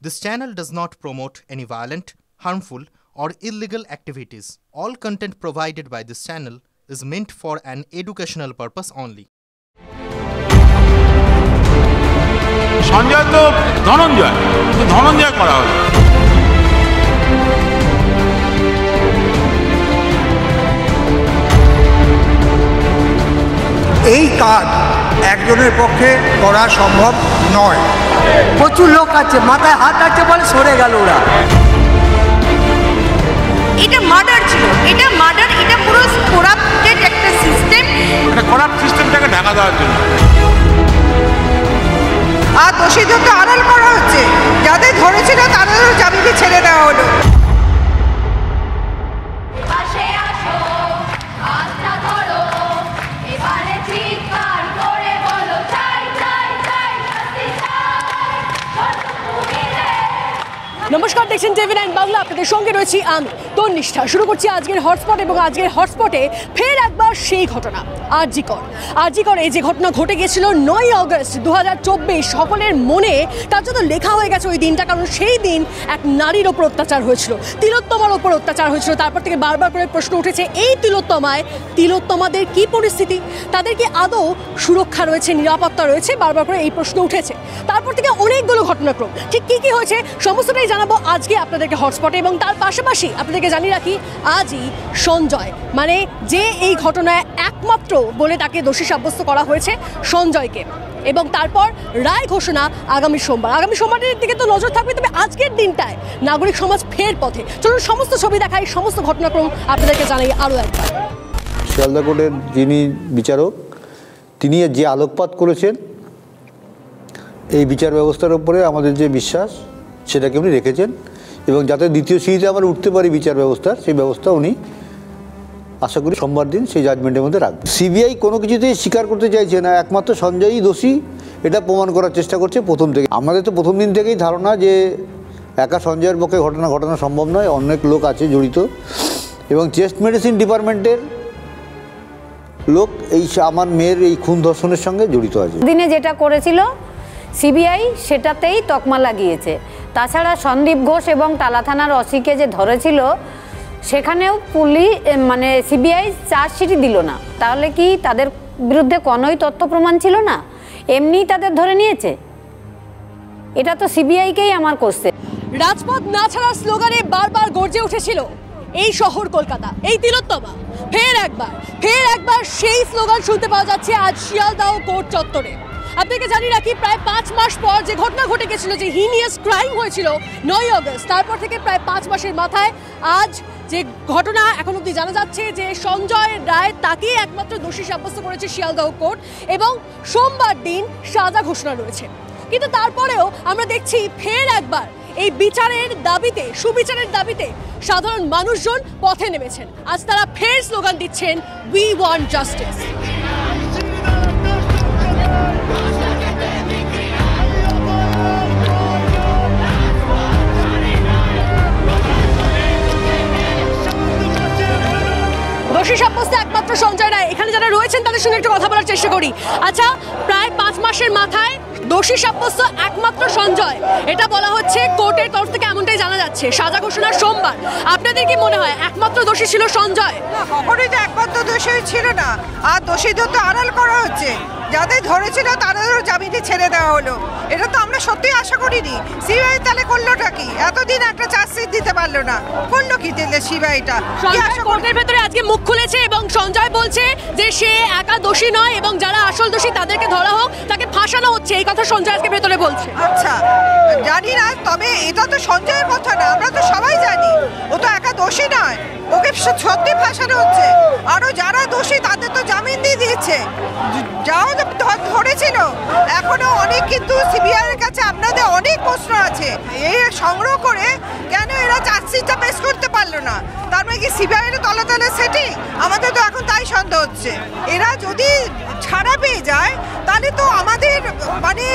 This channel does not promote any violent, harmful, or illegal activities. All content provided by this channel is meant for an educational purpose only. Sanjay তো ধনঞ্জয় করা হলো। এই কাজ একজনের পক্ষে করা সম্ভব নয়। প্রচুর লোক আছে, মাথায় হাত আছে বলে সরে গেল ওরা। এটা মার্ডার ছিল, এটা পুরো করাপ্টেড একটা সিস্টেম। একটা করাপ্ট সিস্টেমটাকে ঢাকা দেওয়ার জন্য। আর দোষীদেরকে আড়াল করা হচ্ছে, যাদের ধরেছিল তাদেরও জামিনে ছেড়ে দেওয়া হলো। নমস্কার, দেখছেন TV9 বাংলা। আপনাদের সঙ্গে রয়েছি আমি তন্নিষ্ঠা। শুরু করছি আজকের হটস্পট, এবং আজকের হটস্পটে ফের একবার সেই ঘটনা আরজিকরে যে ঘটনা ঘটে গেছিল 9 আগস্ট 2024। সকলের মনে তার জন্য লেখা হয়ে গেছে ওই দিনটা, কারণ সেই দিন এক নারীর ওপর অত্যাচার হয়েছিল, তিলোত্তমার ওপর অত্যাচার হয়েছিল। তারপর থেকে বারবার করে প্রশ্ন উঠেছে, এই তিলোত্তমাদের কি পরিস্থিতি, তাদের কি আদৌ সুরক্ষা রয়েছে, নিরাপত্তা রয়েছে? বারবার করে এই প্রশ্ন উঠেছে। তারপর থেকে অনেকগুলো ঘটনাক্রম, ঠিক কী হয়েছে সমস্তটাই জানাবো আজকে আপনাদেরকে হটস্পটে। এবং তার পাশাপাশি আপনাদেরকে জানিয়ে রাখি, আজই সঞ্জয়, মানে যে এই ঘটনায় একমাত্র বলে তাকে দোষী সাব্যস্ত করা হয়েছে, সঞ্জয়কে। এবং তারপর রায় ঘোষণা আগামী সোমবারের দিকে তো নজর থাকবে। তবে আজকের দিনটায় নাগরিক সমাজ ফের পথে। চলুন সমস্ত ছবি দেখাই, সমস্ত ঘটনাক্রম আপনাদেরকে জানাই আরও একবার। শিয়ালদা কোর্টের যিনি বিচারক, তিনি যে আলোকপাত করেছেন এই বিচার ব্যবস্থার উপরে আমাদের যে বিশ্বাস, সেটাকে উনি রেখেছেন। এবং যাতে দ্বিতীয় সিঁড়িতে আমরা উঠতে পারি বিচার ব্যবস্থার, সেই ব্যবস্থা উনি আশা করি সোমবার দিন সেই জাজমেন্টের মধ্যে রাখবেন। সিবিআই কোনো কিছুতেই স্বীকার করতে চাইছে না, একমাত্র সঞ্জয়ই দোষী, এটা প্রমাণ করার চেষ্টা করছে প্রথম থেকে। আমাদের তো প্রথম দিন থেকেই ধারণা যে একা সঞ্জয়ের পক্ষে ঘটনা সম্ভব নয়, অনেক লোক আছে জড়িত। এবং চেস্ট মেডিসিন ডিপার্টমেন্টের লোক এই আমার মেয়ের এই খুন ধর্ষণের সঙ্গে জড়িত আছে। দিনে যেটা করেছিল সিবিআই সেটাতেই তকমা লাগিয়েছে। তাছাড়া সন্দীপ ঘোষ এবং টালা থানার ওসিকে যে ধরেছিল, সেখানেও পুলিশ মানে সিবিআই চার্জশিটই দিল না। তাহলে কি তাদের বিরুদ্ধে কোনোই তথ্য প্রমাণ ছিল না, এমনিই তাদের ধরে নিয়েছে? এটা তো সিবিআইকেই আমার কোশ্চেন। রাজপথ না ছাড়ার স্লোগানে বারবার গর্জে উঠেছিল এই শহর কলকাতা, এই তিলোত্তমা। ফের একবার সেই স্লোগান শুনতে পাওয়া যাচ্ছে আজ শিয়ালদাহ কোর্ট চত্বরে। আপনাকে জানিয়ে রাখি, প্রায় 5 মাস পর যে ঘটনা ঘটে গেছিল, যে হিনিয়াস ক্রাইম হয়েছিল 9 আগস্ট, তারপর থেকে প্রায় 5 মাসের মাথায় আজ যে ঘটনা এখন অবধি জানা যাচ্ছে যে সঞ্জয় রায় তাকেই একমাত্র দোষী সাব্যস্ত করেছে শিয়ালদাহ কোর্ট, এবং সোমবার দিন সাজা ঘোষণা রয়েছে। কিন্তু তারপরেও আমরা দেখছি ফের একবার এই সুবিচারের দাবিতে সাধারণ মানুষজন পথে নেমেছেন। আজ তারা ফের স্লোগান দিচ্ছেন, উই ওয়ান্ট জাস্টিস। দোষী সাব্যস্ত একমাত্র সঞ্জয় রায়। এখানে যারা রয়েছেন তাদের সঙ্গে একটু কথা বলার চেষ্টা করি। আচ্ছা, প্রায় 5 মাসের মাথায় দোষী সাব্যস্ত একমাত্র সঞ্জয়, এটা বলা হচ্ছে কোর্টের তরফ থেকে, এমনটাই জানা যাচ্ছে। সাজা ঘোষণা সোমবার। আপনাদের কি মনে হয় একমাত্র দোষী ছিল সঞ্জয়? কখনোই তো একমাত্র দোষী ছিল না, আর দোষীদের তো আড়াল করা হচ্ছে, যাদের ধরেছিল তাদেরও জামিনে ছেড়ে দেওয়া হলো। এটা তো আমরা সত্যি আশা করিনি। সিবিআই তাহলে করলোটা কি? এতদিন একটা চার্জশিট দিতে পারলো না, করলো কি দিলে সিবিআইটা? কোর্টের ভেতরে আজকে মুখ খুলেছে এবং সঞ্জয় বলছে যে সে একা দোষী নয়, এবং যারা আসল দোষী তাদেরকে ধরা হোক, তাকে ফাঁসানো হচ্ছে, এই কথা সঞ্জয় আজকে ভেতরে বলছে। আচ্ছা, জানি না, তবে এটা তো সঞ্জয়ের কথা না, আমরা তো সবাই জানি ও তো একা দোষী নয়, ওকে সত্যি ফাঁসানো হচ্ছে। আরো যারা দোষী তাদের তো জামিন দিয়ে দিয়েছে, যাও ধরেছিল। এখনো অনেক, কিন্তু সিবিআই এর কাছে আপনাদের অনেক প্রশ্ন আছে। এই সংগ্রহ করে কেন এরা চার্জশিটটা পেশ করতে পারলো না? তার মানে কি সিবিআই এর তলে সেটিং? আমাদের তো এখন তাই সন্দেহ হচ্ছে। এরা যদি ছাড়া পেয়ে যায়, তাহলে তো আমাদের মানে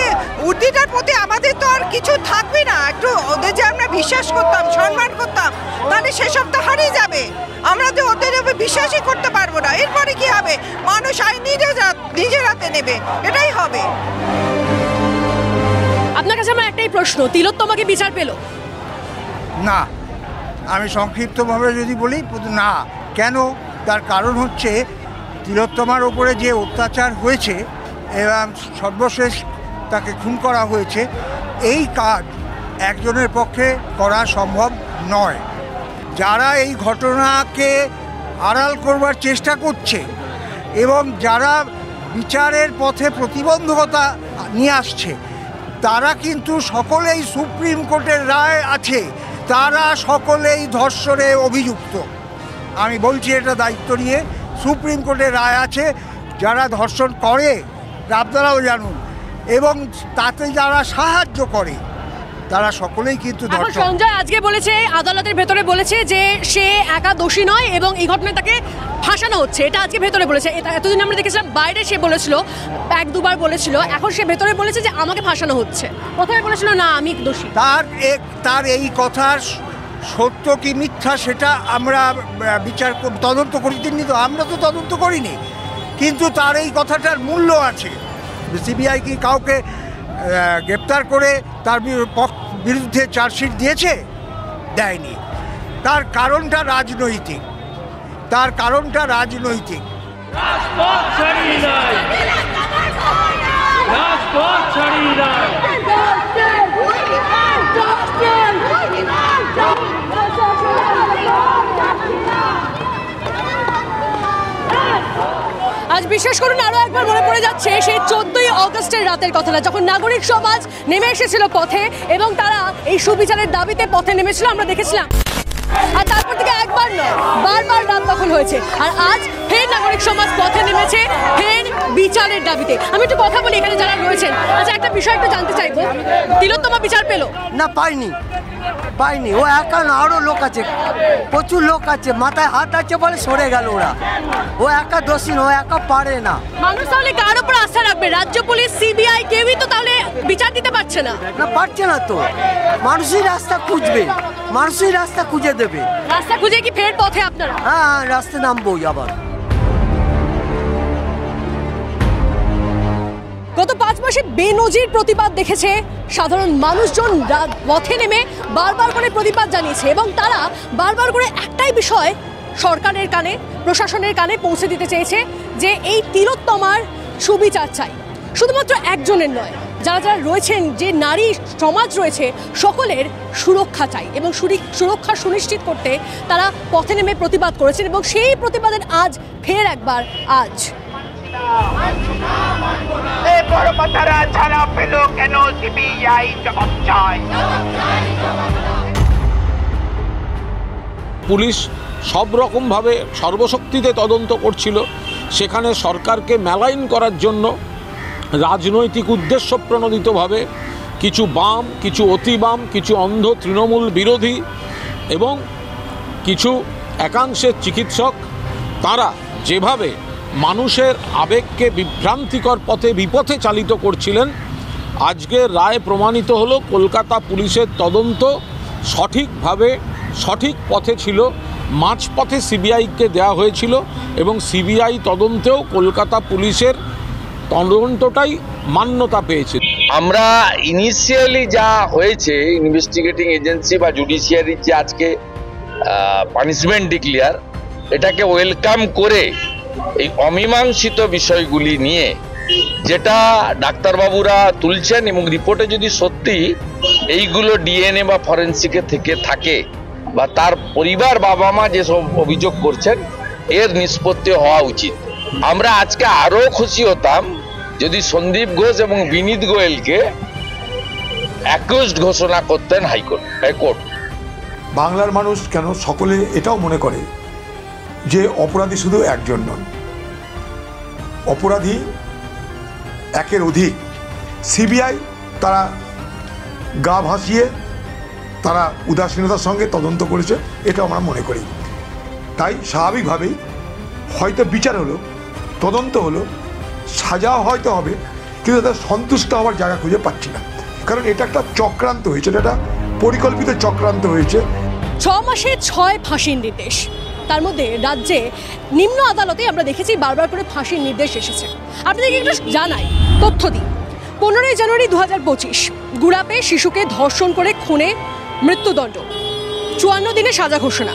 উর্দিটার প্রতি আমাদের তো আর কিছু থাকবে না। একটু ওদের যে আমরা বিশ্বাস করতাম, সম্মান করতাম, তাহলে সেসব তো হারিয়ে যাবে। আমরা তো ওদের বিশ্বাসই করতে পারবো না। এরপরে কি হবে? মানুষ আইন নিজের হাতে নেবে, এটাই হবে। আপনার কাছে আমার একটাই প্রশ্ন, তিলোত্তমাকে বিচার পেল? না, আমি সংক্ষিপ্তভাবে যদি বলি না। কেন? তার কারণ হচ্ছে তিলোত্তমার ওপরে যে অত্যাচার হয়েছে এবং সর্বশেষ তাকে খুন করা হয়েছে, এই কাজ একজনের পক্ষে করা সম্ভব নয়। যারা এই ঘটনাকে আড়াল করবার চেষ্টা করছে এবং যারা বিচারের পথে প্রতিবন্ধকতা নিয়ে আসছে, তারা কিন্তু সকলেই সুপ্রিম কোর্টের রায় আছে, তারা সকলেই ধর্ষণে অভিযুক্ত। আমি বলছি এটা দায়িত্ব নিয়ে, সুপ্রিম কোর্টের রায় আছে। যারা ধর্ষণ করে আপনারাও জানুন, এবং তাতে যারা সাহায্য করে তারা সকলেই কিন্তু ধর্ষণ। সঞ্জয় আজকে বলেছে, আদালতের ভেতরে বলেছে যে সে একা দোষী নয় এবং এই ঘটনায় তাকে ফাঁসানো হচ্ছে, এটা আজকে ভেতরে বলেছে। এতদিন আমরা দেখেছিলাম বাইরে সে বলেছিল, এক দুবার বলেছিল, এখন সে ভেতরে বলেছে যে আমাকে ফাঁসানো হচ্ছে। প্রথমে বলেছিল না আমি দোষী। তার এই কথার সত্য কি মিথ্যা সেটা আমরা তদন্ত করি, তো আমরা তো তদন্ত করিনি, কিন্তু তার এই কথাটার মূল্য আছে। সিবিআই কি কাউকে গ্রেপ্তার করে তার বিরুদ্ধে চার্জশিট দিয়েছে? দেয়নি। তার কারণটা রাজনৈতিক, আজ বিশ্বাস করুন আরো একবার মনে পড়ে যাচ্ছে সেই 14ই অগস্টের রাতের কথাটা, যখন নাগরিক সমাজ নেমে এসেছিল পথে এবং তারা এই সুবিচারের দাবিতে পথে নেমেছিল, আমরা দেখেছিলাম। আর তারপর থেকে একবার নয়, বারবার রাত দখল হয়েছে। আর আজ ফের নাগরিক সমাজ পথে নেমেছে, ফের বিচারের দাবিতে। আমি একটু কথা বলি এখানে যারা রয়েছেন। আচ্ছা, একটা বিষয় একটু জানতে চাইবো, তিলোত্তমা বিচার পেলো? না, পাইনি। ও একা না, আরো লোক আছে, প্রচুর লোক আছে, মাথায় হাত আছে বলে সরে গেল ওরা। ও একা দোষী, ও একা পারে না। মানুষ তাহলে কার উপর আস্থা রাখবে? রাজ্য পুলিশ, সিবিআই, কেউই তো তাহলে বিচার দিতে পারছে না। না, পারছে না তো। মানুষই রাস্তা খুঁজবে, মানুষই রাস্তা খুঁজে দেবে। রাস্তা খুঁজে কি ফের পথে আপনারা? হ্যাঁ, রাস্তা নামবোই আবার। গত 5 মাসে বেনজির প্রতিবাদ দেখেছে সাধারণ মানুষজন, পথে নেমে বারবার করে প্রতিবাদ জানিয়েছে এবং তারা বারবার করে একটাই বিষয় সরকারের কানে, প্রশাসনের কানে পৌঁছে দিতে চেয়েছে যে এই তিলোত্তমার সুবিচার চাই। শুধুমাত্র একজনের নয়, যারা যারা রয়েছেন, যে নারী সমাজ রয়েছে, সকলের সুরক্ষা চাই এবং সুরক্ষা সুনিশ্চিত করতে তারা পথে নেমে প্রতিবাদ করেছেন এবং সেই প্রতিবাদের আজ ফের একবার আজ পুলিশ সব রকমভাবে সর্বশক্তিতে তদন্ত করছিল। সেখানে সরকারকে মেলাইন করার জন্য রাজনৈতিক উদ্দেশ্য প্রণোদিতভাবে কিছু বাম, কিছু অতি বাম, কিছু অন্ধ তৃণমূল বিরোধী এবং কিছু একাংশের চিকিৎসক, তারা যেভাবে মানুষের আবেগকে বিভ্রান্তিকর পথে বিপথে চালিত করছিলেন, আজকের রায় প্রমাণিত হলো কলকাতা পুলিশের তদন্ত সঠিকভাবে সঠিক পথে ছিল। মাঝপথে সিবিআইকে দেওয়া হয়েছিল এবং সিবিআই তদন্তেও কলকাতা পুলিশের তদন্তটাই মান্যতা পেয়েছে। আমরা ইনিশিয়ালি যা হয়েছে, ইনভেস্টিগেটিং এজেন্সি বা জুডিশিয়ারির যে আজকে পানিশমেন্ট ডিক্লেয়ার, এটাকে ওয়েলকাম করে এই অমীমাংসিত বিষয়গুলি নিয়ে যেটা ডাক্তারবাবুরা তুলছেন এবং রিপোর্টে যদি সত্যি এইগুলো ডিএনএ বা ফরেন্সিকে থেকে থাকে বা তার পরিবার বাবা মা যেসব অভিযোগ করছেন, এর নিষ্পত্তি হওয়া উচিত। আমরা আজকে আরো খুশি হতাম যদি সন্দীপ ঘোষ এবং বিনীত গোয়েলকে অ্যাকিউজড ঘোষণা করতেন হাইকোর্ট। বাংলার মানুষ কেন সকলে এটাও মনে করে যে অপরাধী শুধু একজন নন, অপরাধী একের অধিক। সিবিআই তারা গা ভাসিয়ে তারা উদাসীনতার সঙ্গে তদন্ত করেছে, এটা আমরা মনে করি। তাই স্বাভাবিকভাবেই হয়তো বিচার হলো, তদন্ত হলো, সাজাও হয়তো হবে, কিন্তু তাদের সন্তুষ্ট হওয়ার জায়গা খুঁজে পাচ্ছি না। কারণ এটা একটা চক্রান্ত হয়েছে, এটা একটা পরিকল্পিত চক্রান্ত হয়েছে। 6 মাসে 6 ফাঁসির নির্দেশ, তার মধ্যে রাজ্যে নিম্ন আদালতে আমরা দেখেছি বারবার করে ফাঁসির নির্দেশ এসেছে। আপনাদেরকে একটু জানাই, তথ্য দিই। 15 জানুয়ারি 2025 গুড়াপে শিশুকে ধর্ষণ করে খুনে মৃত্যুদণ্ড, 54 দিনে সাজা ঘোষণা।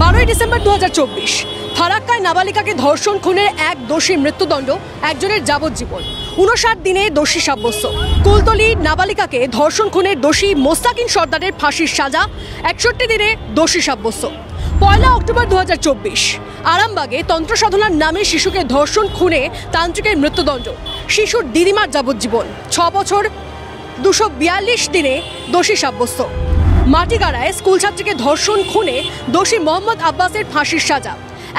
12 ডিসেম্বর 2024 ফারাক্কায় নাবালিকাকে ধর্ষণ খুনের এক দোষী মৃত্যুদণ্ড, একজনের যাবজ্জীবন, 59 দিনে দোষী সাব্যস্ত। কুলতলি নাবালিকাকে ধর্ষণ খুনের দোষী মোস্তাকিন সর্দারের ফাঁসির সাজা, 61 দিনে দোষী সাব্যস্ত। 1 অক্টোবর 2024 আরামবাগে তন্ত্র সাধনার নামে শিশুকে ধর্ষণ খুনে তান্ত্রিকের মৃত্যুদণ্ড, শিশুর দিদিমার যাবজ্জীবন, 6 বছর 242 দিনে দোষী সাব্যস্ত। মাটিগাড়ায় স্কুল ছাত্রীকে ধর্ষণ খুনে দোষী মোহাম্মদ আব্বাসের ফাঁসির সাজা,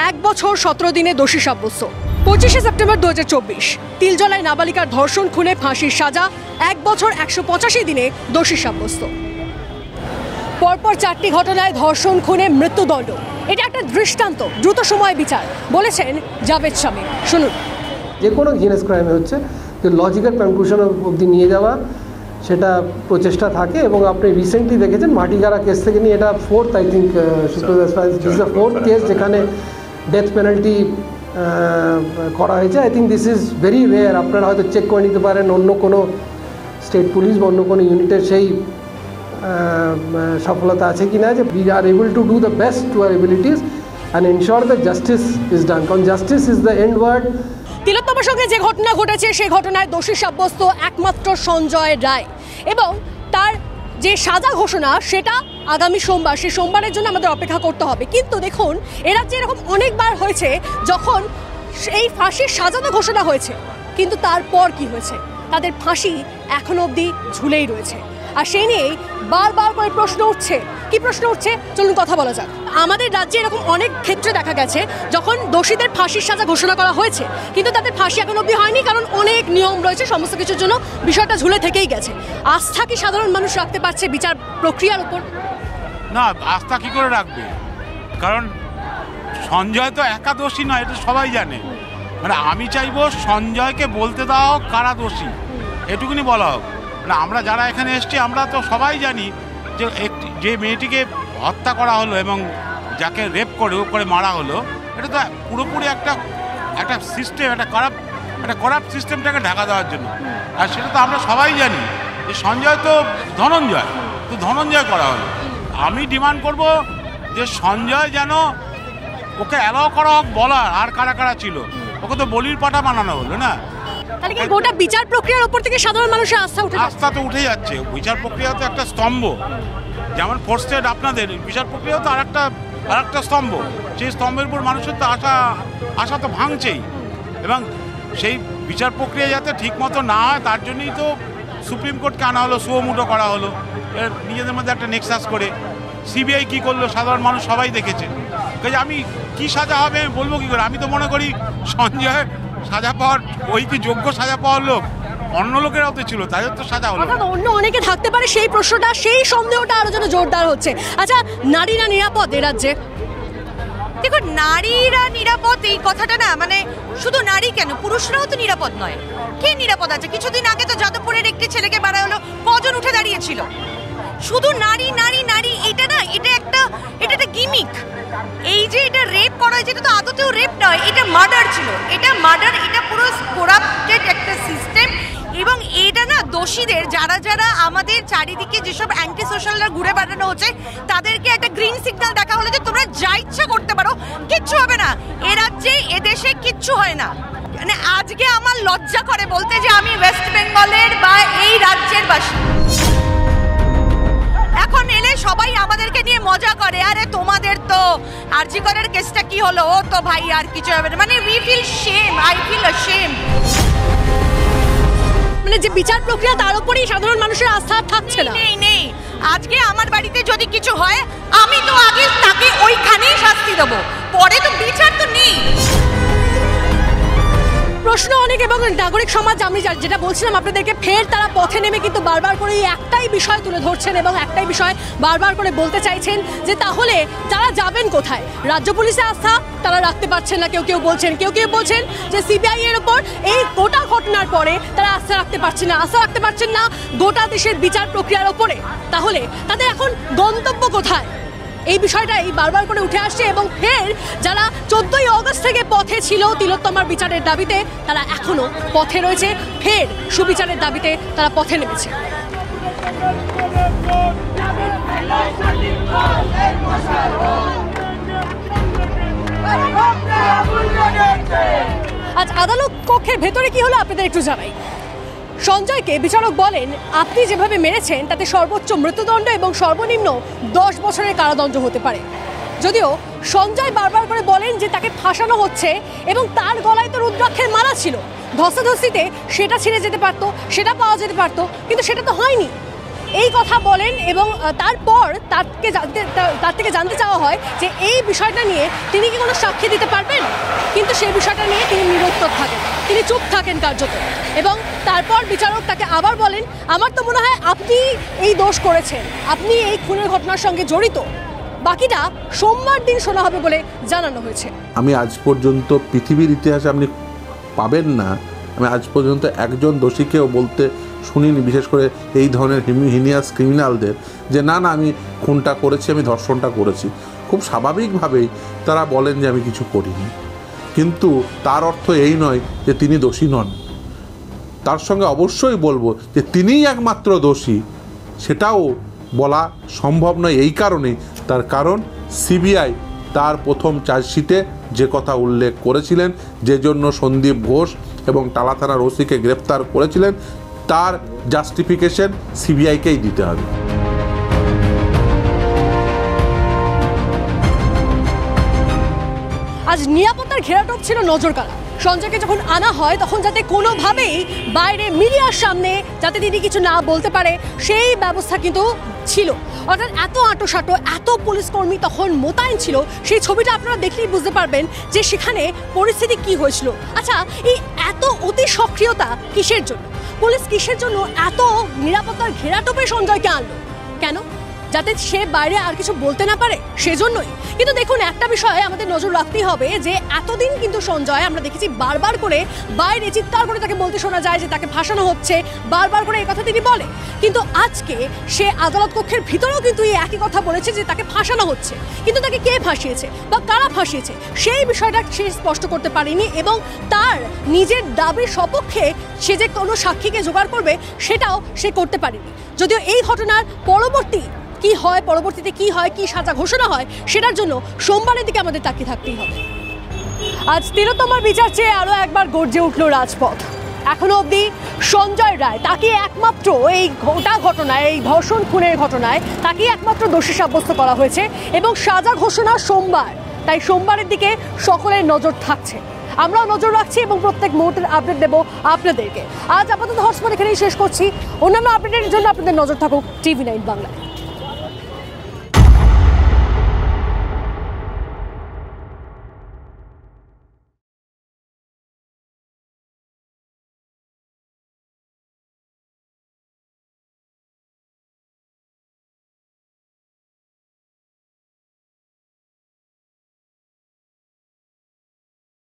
1 বছর 17 দিনে দোষী সাব্যস্ত। 25 সেপ্টেম্বর 2024 তিলজলায় নাবালিকার ধর্ষণ খুনে ফাঁসির সাজা, 1 বছর 185 দিনে দোষী সাব্যস্ত। পরপর 4টি ঘটনায় ধর্ষণ খুনে মৃত্যুদণ্ড, এটা একটা দৃষ্টান্ত, দ্রুত সময় বিচার, বলেছেন জাভেদ শামীম। শুনুন। যে কোনো জিনিস ক্রাইমে হচ্ছে যে লজিক্যাল কনক্লুশন অবধি নিয়ে যাওয়া, সেটা প্রচেষ্টা থাকে। এবং আপনি রিসেন্টলি দেখেছেন মাটিগাড়া কেস থেকে নিয়ে এটা 4th I think this the 4th case যেখানে ডেথ পেনাল্টি করা হয়েছে। I think this is very rare. আপনারা হয়তো চেক করে নিতে পারেন অন্য কোনো স্টেট পুলিশ বা অন্য কোনো ইউনিটের সেই সফলতা আছে কি না, যে we are able to do the best to our abilities and ensure that justice is done, কারণ justice is the end word. তিলোত্তমার সঙ্গে যে ঘটনা ঘটেছে সেই ঘটনায় দোষী সাব্যস্ত একমাত্র সঞ্জয় রায়, এবং তার যে সাজা ঘোষণা সেটা আগামী সোমবার, সেই সোমবারের জন্য আমাদের অপেক্ষা করতে হবে। কিন্তু দেখুন, এরা যে এরকম অনেকবার হয়েছে যখন এই ফাঁসির সাজা তো ঘোষণা হয়েছে, কিন্তু তারপর কি হয়েছে, তাদের ফাঁসি এখনো অবধি ঝুলেই রয়েছে। আর সেই নিয়েই বারবার করে প্রশ্ন উঠছে। কি প্রশ্ন উঠছে চলুন কথা বলা যাক। আমাদের রাজ্যে এরকম অনেক ক্ষেত্রে দেখা গেছে যখন দোষীদের ফাঁসির সাজা ঘোষণা করা হয়েছে, কিন্তু তাদের ফাঁসি এখন অবধি হয়নি, কারণ অনেক নিয়ম রয়েছে, সমস্ত কিছুর জন্য বিষয়টা ঝুলে থেকেই গেছে। আস্থা কি সাধারণ মানুষ রাখতে পারছে বিচার প্রক্রিয়ার উপর? না, আস্থা কি করে রাখবে? কারণ সঞ্জয় তো একা দোষী নয়, এটা সবাই জানে। মানে আমি চাইবো সঞ্জয়কে বলতে দাও কারা দোষী, এটুকুনি বলা হোক। না, আমরা যারা এখানে এসছি আমরা তো সবাই জানি যে যে মেয়েটিকে হত্যা করা হলো এবং যাকে রেপ করে মারা হলো, এটা তো পুরোপুরি একটা সিস্টেম, একটা করাপ্ট সিস্টেমটাকে ঢাকা দেওয়ার জন্য। আর সেটা তো আমরা সবাই জানি যে সঞ্জয় তো ধনঞ্জয় করা হলো। আমি ডিমান্ড করব যে সঞ্জয় যেন ওকে অ্যালাউ করা হোক বলার আর কারা কারা ছিল। ওকে তো বলির পাঠা বানানো হলো না। তাহলে কি গোটা বিচার প্রক্রিয়ার উপর থেকে সাধারণ মানুষের আস্থা তো উঠে যাচ্ছে। বিচার প্রক্রিয়া তো একটা স্তম্ভ, যেমন ফোর্থ স্টেট আপনাদের বিচার প্রক্রিয়া তো আরেকটা স্তম্ভ। সেই স্তম্ভের উপর মানুষের তো আশা তো ভাঙছেই, এবং সেই বিচার প্রক্রিয়া যাতে ঠিক মতো না হয় তার জন্যই তো সুপ্রিম কোর্টকে আনা হলো, সুমুটো করা হলো নিজেদের মধ্যে একটা নেক্সাস করে। সিবিআই কি করলো সাধারণ মানুষ সবাই দেখেছে। কাজে আমি কি সাজা হবে আমি বলবো কি করে? আমি তো মনে করি সঞ্জয় সাজা পাওয়ার, ওই কি যোগ্য সাজা পাওয়ার লোক? অন্য লোকেরাও তো ছিল, তাদের তো সাজা হলো। অন্য অনেকে থাকতে পারে, সেই প্রশ্নটা, সেই সন্দেহটা আরো যেন জোরদার হচ্ছে। আচ্ছা, নারীরা নিরাপদ এ রাজ্যে? দেখো, নারীরা নিরাপদ এই কথাটা না, মানে শুধু নারী কেন, পুরুষরাও তো নিরাপদ নয়। কে নিরাপদ আছে? কিছুদিন আগে তো যাদবপুরের একটি ছেলেকে মারা হলো, কজন উঠে দাঁড়িয়েছিল? শুধু নারী নারী নারী, এটা না, এটা একটা গিমিক। এই যে এটা রেপ করা হয়েছে, এটা তো আদতেও রেপ নয়, এটা মার্ডার ছিল। এটা মার্ডার, এটা পুরো করাপ্টেড একটা সিস্টেম। এবং এটা না দোষীদের, যারা আমাদের চারিদিকে যেসব অ্যান্টি সোশ্যালরা ঘুরে বেড়ানো হচ্ছে, তাদেরকে একটা গ্রিন সিগন্যাল দেখা হলো যে তোমরা যা ইচ্ছা করতে পারো, কিচ্ছু হবে না। এ রাজ্যে এদেশে কিচ্ছু হয় না। মানে আজকে আমার লজ্জা করে বলতে যে আমি ওয়েস্ট বেঙ্গলের বা এই রাজ্যের বাসিন্দা। এখন এলে সবাই আমাদেরকে নিয়ে মজা করে, আরে তোমাদের তো আরজি করের কেসটা কি হলো, ও তো ভাই আর কিছু হবে না। মানে we feel shame, I feel ashamed. মানে যে বিচার প্রক্রিয়া, তার উপরেই সাধারণ মানুষের আস্থা থাকছে না। নেই। আজকে আমার বাড়িতে যদি কিছু হয়, আমি তো আগে তাকে ওইখানেই শাস্তি দেবো, পরে তো বিচার তো নেই। প্রশ্ন অনেক, এবং নাগরিক সমাজ, আমি যেটা বলছিলাম আপনাদেরকে, ফের তারা পথে নেমে কিন্তু বারবার করে একটাই বিষয় তুলে ধরছেন এবং একটাই বিষয় বারবার করে বলতে চাইছেন যে তাহলে তারা যাবেন কোথায়? রাজ্য পুলিশে আস্থা তারা রাখতে পারছেন না, কেউ বলছেন যে সিবিআই এর উপর এই গোটা ঘটনার পরে তারা আস্থা রাখতে পারছেন না গোটা দেশের বিচার প্রক্রিয়ার উপরে। তাহলে তাদের এখন গন্তব্য কোথায়? এই বিষয়টাই বারবার করে উঠে আসছে এবং ফের যারা 14ই আগস্ট থেকে পথে ছিল তিলোত্তমার বিচারের দাবিতে তারা এখনো পথে রয়েছে, ফের সুবিচারের দাবিতে তারা পথে নেমেছে। আজ আদালত কক্ষের ভেতরে কি হলো আপনাদের একটু জানাই। সঞ্জয়কে বিচারক বলেন, আপনি যেভাবে মেরেছেন তাতে সর্বোচ্চ মৃত্যুদণ্ড এবং সর্বনিম্ন 10 বছরের কারাদণ্ড হতে পারে। যদিও সঞ্জয় বারবার করে বলেন যে তাকে ফাঁসানো হচ্ছে এবং তার গলায় তো রুদ্রাক্ষের মালা ছিল, ধস্তাধস্তিতে সেটা ছিঁড়ে যেতে পারতো, সেটা পাওয়া যেতে পারতো, কিন্তু সেটা তো হয়নি এই কথা বলেন। এবং তারপর তার থেকে জানতে চাওয়া হয় যে এই বিষয়টা নিয়ে তিনি কি কোনো সাক্ষী দিতে পারবেন, কিন্তু সেই বিষয়টা নিয়ে তিনি নিরুত্তর থাকেন, তিনি চুপ থাকেন কার্যত। এবং তারপর বিচারক তাকে আবার বলেন, আমার তো মনে হয় আপনি এই দোষ করেছেন, আপনি এই খুনের ঘটনার সঙ্গে জড়িত। বাকিটা সোমবার দিন শোনা হবে বলে জানানো হয়েছে। আমি আজ পর্যন্ত পৃথিবীর ইতিহাসে আপনি পাবেন না, আমি আজ পর্যন্ত একজন দোষীকেও বলতে শুনিনি, বিশেষ করে এই ধরনের হিনিয়াস ক্রিমিনালদের, যে না না আমি খুনটা করেছি, আমি ধর্ষণটা করেছি। খুব স্বাভাবিকভাবেই তারা বলেন যে আমি কিছু করিনি, কিন্তু তার অর্থ এই নয় যে তিনি দোষী নন। তার সঙ্গে অবশ্যই বলবো যে তিনিই একমাত্র দোষী, সেটাও বলা সম্ভব নয় এই কারণেই, তার কারণ সিবিআই তার প্রথম চার্জশিটে যে কথা উল্লেখ করেছিলেন, যে জন্য সন্দীপ ঘোষ এবং টালা থানার ওসিকে গ্রেপ্তার করেছিলেন, তার জাস্টিফিকেশন সিবিআইকেই দিতে হবে। আজ নিরাপত্তার ঘেরাটোপ ছিল নজরকাড়া। সঞ্জয়কে যখন আনা হয় তখন যাতে কোনোভাবেই বাইরে মিডিয়ার সামনে যাতে তিনি কিছু না বলতে পারে সেই ব্যবস্থা কিন্তু ছিল। অর্থাৎ এত আঁটোসাঁটো, এত পুলিশ কর্মী তখন মোতায়েন ছিল, সেই ছবিটা আপনারা দেখলেই বুঝতে পারবেন যে সেখানে পরিস্থিতি কি হয়েছিল। আচ্ছা, এই এত অতি সক্রিয়তা কিসের জন্য? পুলিশ কিসের জন্য এত নিরাপত্তার ঘেরাটোপে সঞ্জয়কে আনলো? কেন? যাতে সে বাইরে আর কিছু বলতে না পারে, সেজন্যই। কিন্তু দেখুন, একটা বিষয়ে আমাদের নজর রাখতেই হবে যে এতদিন কিন্তু সঞ্জয় আমরা দেখেছি বারবার করে বাইরে চিৎকার করে তাকে বলতে শোনা যায় যে তাকে ফাঁসানো হচ্ছে, বারবার করে এই কথা তিনি বলে। কিন্তু আজকে সে আদালত কক্ষের ভিতরেও কিন্তু এই একই কথা বলেছে যে তাকে ফাঁসানো হচ্ছে, কিন্তু তাকে কে ফাঁসিয়েছে বা কারা ফাঁসিয়েছে সেই বিষয়টা সে স্পষ্ট করতে পারেনি এবং তার নিজের দাবির সপক্ষে সে যে কোনো সাক্ষীকে জোগাড় করবে সেটাও সে করতে পারেনি। যদিও এই ঘটনার কি হয়, পরবর্তীতে কি হয়, কি সাজা ঘোষণা হয়, সেটার জন্য সোমবারের দিকে আমাদের তাকিয়ে থাকতেই হবে। আজ তিলোত্তমার বিচার চেয়ে আরও একবার গর্জে উঠল রাজপথ। এখনো অবধি সঞ্জয় রায়, তাকে একমাত্র এই গোটা ঘটনায়, এই ধর্ষণ খুনের ঘটনায় তাকে একমাত্র দোষী সাব্যস্ত করা হয়েছে এবং সাজা ঘোষণা সোমবার। তাই সোমবারের দিকে সকলের নজর থাকছে, আমরাও নজর রাখছি এবং প্রত্যেক মুহূর্তের আপডেট দেবো আপনাদেরকে। আজ আপাতত হটস্পট এখানেই শেষ করছি। অন্যান্য আপডেটের জন্য আপনাদের নজর থাকুক TV9 বাংলায়।